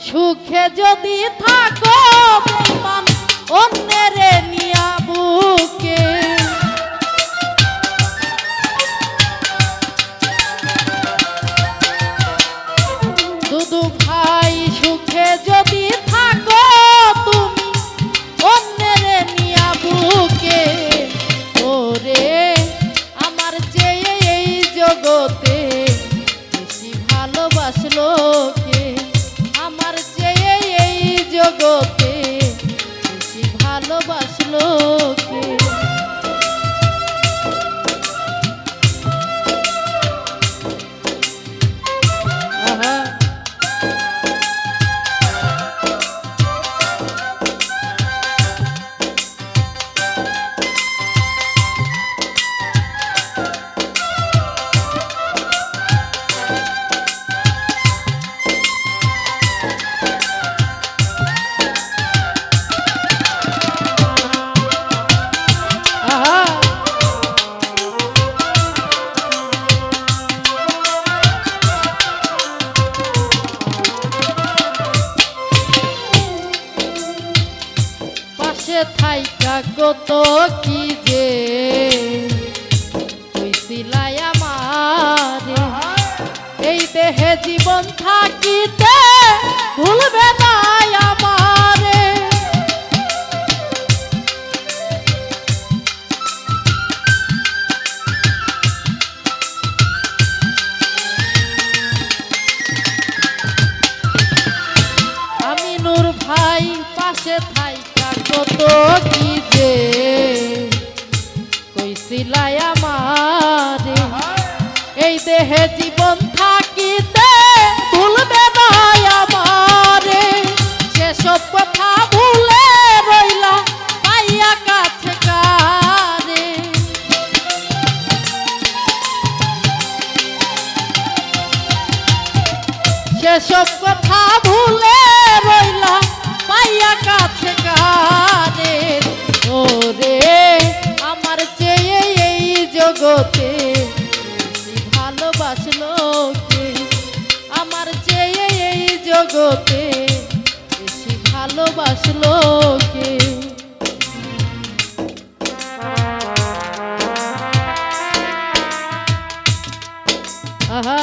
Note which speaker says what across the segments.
Speaker 1: সুখে যদি থাকো বেঈমান অন্যের নিয়া বুকে, দুদু ভাই সুখে যদি থাকো তুমি অন্যের নিয়া বুকে, ওরে আমার চেয়ে এই জগতে বেশি ভালোবাসলো কে, আমার চেয়ে এই জগতে বেশি ভালোবাসলো কে। থাইকা কত কি যে কইছিলাই আমারে, এই দেহে জীবন থাকিতে ভুলবে না আমারে, আমি নূর ভাই পাশে থাইকা কত কি যে কইছিলাই আমারে, এই দেহে জীবন থাকিতে ভুলবে না আমারে, সেসব কথা ভুলে রইলা পাইয়া কাছে কারে, সেসব কথা ভুলে রইলা পাইয়া কাছে কারে, ওরে আমার চেয়ে এই জগতে বেশি ভালোবাসলো কে, আমার চেয়ে এই জগতে বেশি ভালোবাসলো কে। আহা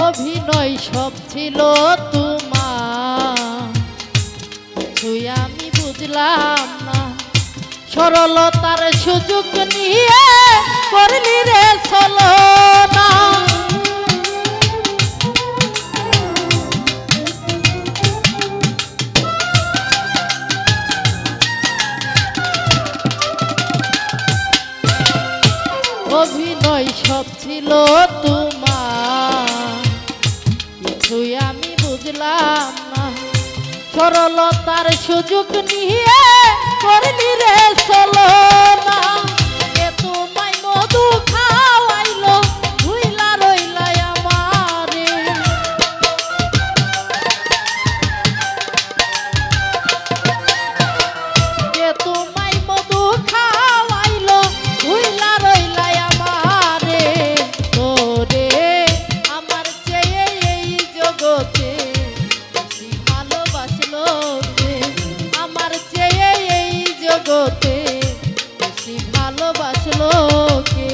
Speaker 1: অভিনয় সব ছিল তোমার, কিছুই আমি বুঝলাম না, সরলতার সুযোগ নিয়ে করলি রে ছলনা, অভিনয় সব ছিল তোমার, কিছুই আমি বুঝলাম না, সরলতার সুযোগ নিয়ে করলি রে ছলনা, কে তোমায় মধু খাওয়াইলো ভুইলা রইলা আমারে, কে তোমায় মধু খাওয়াইলো ভুইলা রইলা আমারে, ওরে আমার চেয়ে এই জগতে বেশি ভালোবাসলো কে, আমার চেয়ে এই জগতে বেশি ভালোবাসলো কে।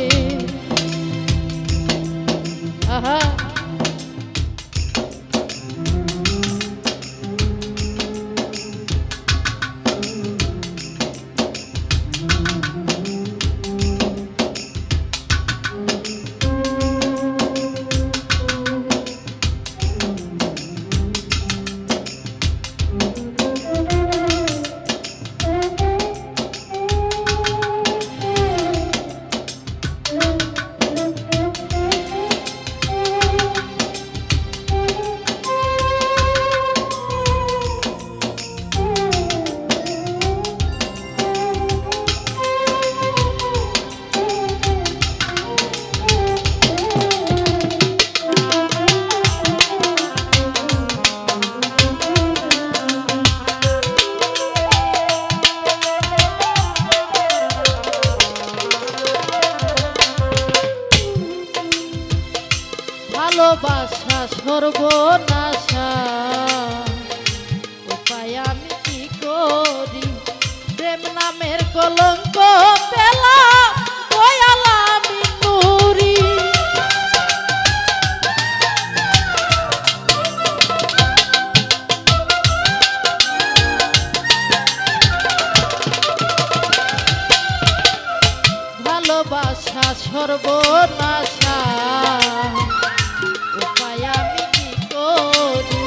Speaker 1: সর্বনাশা উপায় আমি কি করি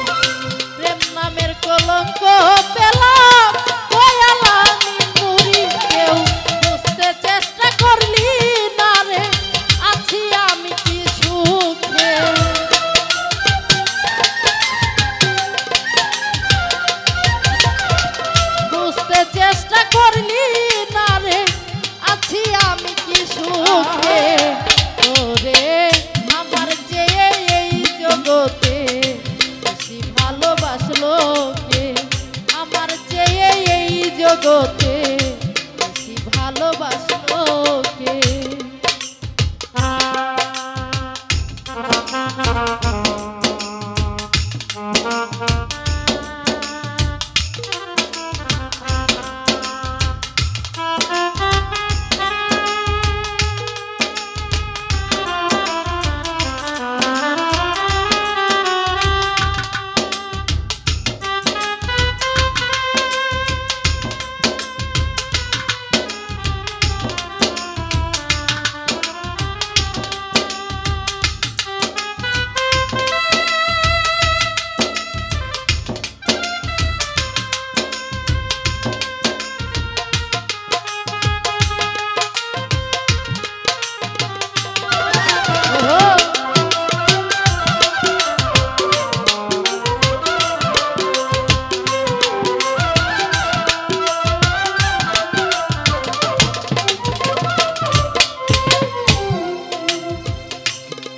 Speaker 1: প্রেম নামের কলঙ্ক পেলাম দয়ালামি মুড়ি কেউ বুঝতে চেষ্টা করলি না রে আছি আমি কি সুখে বুঝতে চেষ্টা করলি না রে আছি আমি কি সুখে ওরে আমার চেয়ে এই জগতে বেশি ভালোবাসলো কে আমার চেয়ে এই জগতে বেশি ভালোবাসলো কে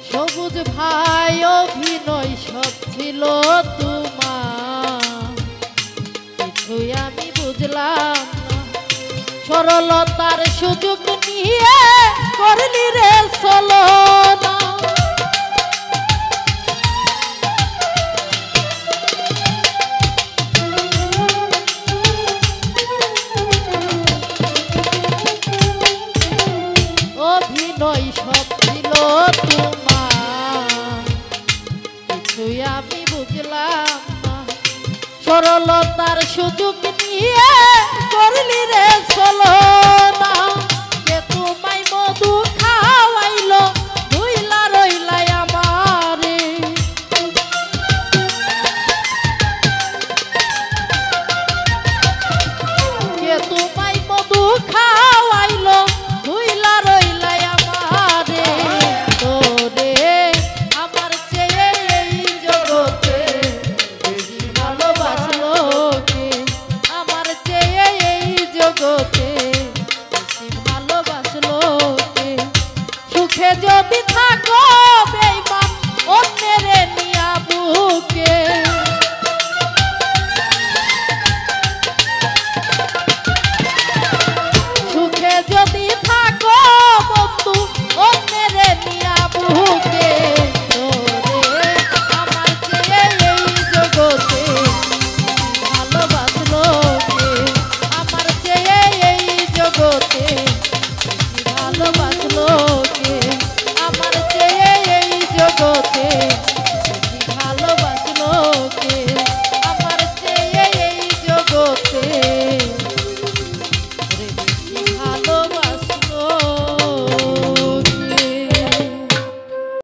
Speaker 1: সবুজ ভাই অভিনয় সব ছিল তোমার কিছুই আমি বুঝলাম না সরলতার সুযোগ নিয়ে করলি রে ছলনা অভিনয় সব ছিল তোমার কিছুই আমি বুঝলাম না সরলতার সুযোগ নিয়ে করলি রে ছলনা কে তুমি